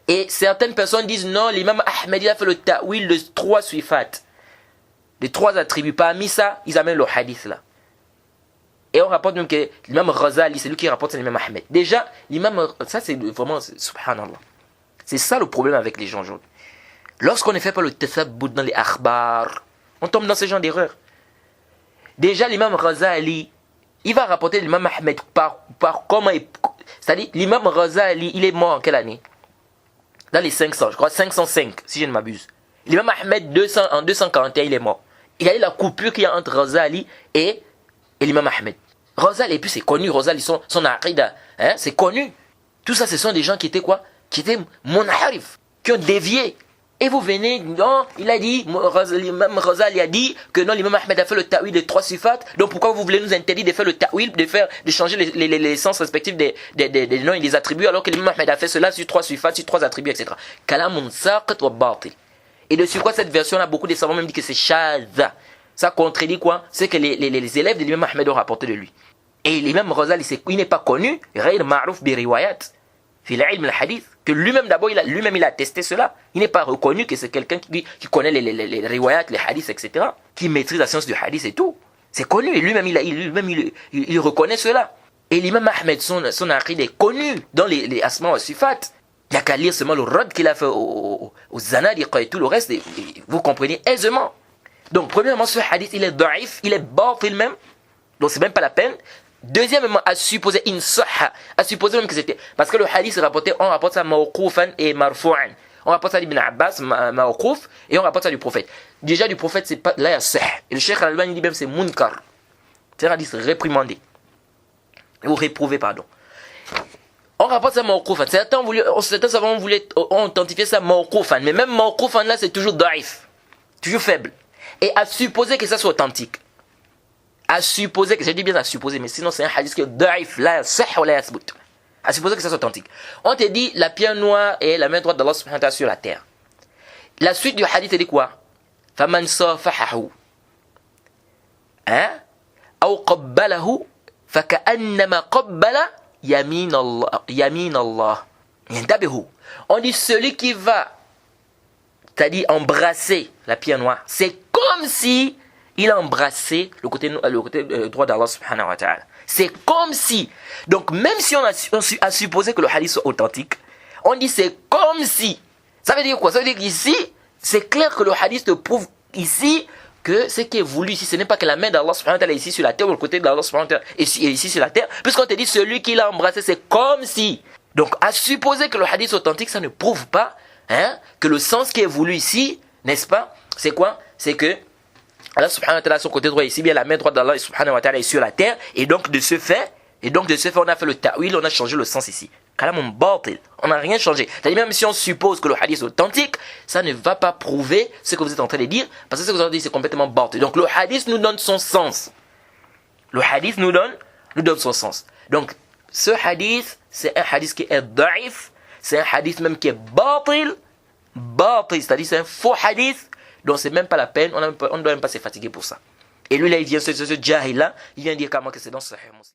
Et certaines personnes disent non, l'imam Ahmed il a fait le ta'wil de 3 sifat, de 3 attributs. Parmi ça, ils amènent le hadith là. Et on rapporte même que l'imam Ghazali, c'est lui qui rapporte l'imam Ahmed. Déjà, l'imam, ça c'est vraiment, subhanallah. C'est ça le problème avec les gens aujourd'hui. Lorsqu'on ne fait pas le tathabbout dans les akhbar, on tombe dans ce genre d'erreur. Déjà, l'imam Ghazali, il va rapporter l'imam Ahmed par comment il... C'est-à-dire, l'imam Ghazali, il est mort en quelle année? Dans les 500, je crois 505, si je ne m'abuse. L'imam Ahmed, en 241, il est mort. Il y a eu la coupure qu'il y a entre Ghazali et l'imam Ahmed. Ghazali, et puis c'est connu, Ghazali, son aqida, hein, c'est connu. Tout ça, ce sont des gens qui étaient quoi? Qui étaient monharif, qui ont dévié. Et vous venez, non, il a dit, l'imam Ghazali a dit que non, l'imam Ahmed a fait le ta'wil de 3 sifat, donc pourquoi vous voulez nous interdire de faire le ta'wil, de changer les sens respectifs des noms et des attributs, alors que l'imam Ahmed a fait cela sur 3 sifat, sur 3 attributs, etc. Kalamun saqat wa batil. Et dessus quoi cette version-là, beaucoup de savants même disent que c'est shadha. Ça contredit quoi? C'est que les élèves de l'imam Ahmed ont rapporté de lui. Et l'imam Ghazali, il n'est pas connu, ghayr ma'rouf bi riwayat, fi l'ilm al-hadith. Que lui-même d'abord, il a testé cela. Il n'est pas reconnu que c'est quelqu'un qui connaît les riwayat, les hadiths, etc. Qui maîtrise la science du hadith et tout. C'est connu. Et lui-même, il reconnaît cela. Et l'imam Ahmed, son aqid est connu dans les asma wa sifat. Il n'y a qu'à lire seulement le rad qu'il a fait aux zanadiqa et tout le reste. Et vous comprenez aisément. Donc, premièrement, ce hadith, il est da'if, il est batil même. Donc, c'est même pas la peine. Deuxièmement, à supposer à supposer même que c'était... Parce que le hadith est rapporté, on rapporte ça mawqoufan et marfou'an. On rapporte ça d'Ibn Abbas, mawqouf, et on rapporte ça du prophète. Déjà, du prophète, c'est pas... Là, il y a sah. Et le Cheikh Al-Albani dit même c'est munkar. C'est un hadith réprimandé. Ou réprouvé, pardon. On rapporte ça mawqoufan. Certains savants voulaient authentifier ça mawqoufan. Mais même mawqoufan, là, c'est toujours daif. Toujours faible. Et à supposer que ça soit authentique. À supposer que, je dis bien à supposer, mais sinon c'est un hadith qui est daif, la sah ou la yasbut. À supposer que ça soit authentique. On te dit la pierre noire est la main droite d'Allah subhanahu wa ta'ala sur la terre. La suite du hadith dit quoi? Faman safahahu. Hein? Ou qabbalahu. Faka'annama qabbala yamin Allah. Yantabihu. On dit celui qui va, c'est-à-dire embrasser la pierre noire, c'est comme si il a embrassé le côté droit d'Allah subhanahu wa ta'ala. C'est comme si. Donc même si on a supposé que le hadith soit authentique, on dit c'est comme si. Ça veut dire quoi? Ça veut dire qu'ici, c'est clair que le hadith te prouve ici que ce qui est voulu ici, ce n'est pas que la main d'Allah subhanahu wa ta'ala est ici sur la terre ou le côté d'Allah subhanahu wa ta'ala est ici sur la terre. Puisqu'on te dit celui qui l'a embrassé, c'est comme si. Donc à supposer que le hadith est authentique, ça ne prouve pas que le sens qui est voulu ici, n'est-ce pas? C'est quoi? C'est que Allah subhanahu wa ta'ala, son côté droit ici, bien la main droite d'Allah subhanahu wa ta'ala est sur la terre, et donc de ce fait, on a fait le ta'wil, on a changé le sens ici. Kalamun batil, on n'a rien changé. C'est-à-dire même si on suppose que le hadith est authentique, ça ne va pas prouver ce que vous êtes en train de dire, parce que ce que vous avez dit c'est complètement batil. Donc le hadith nous donne son sens. Le hadith nous donne son sens. Donc ce hadith, c'est un hadith qui est daif, c'est un hadith même qui est batil, c'est-à-dire c'est un faux hadith. Donc c'est même pas la peine, on ne doit même pas se fatiguer pour ça. Et lui là, il vient, ce jahil là, il vient dire comment que c'est dans Sahih Muslim.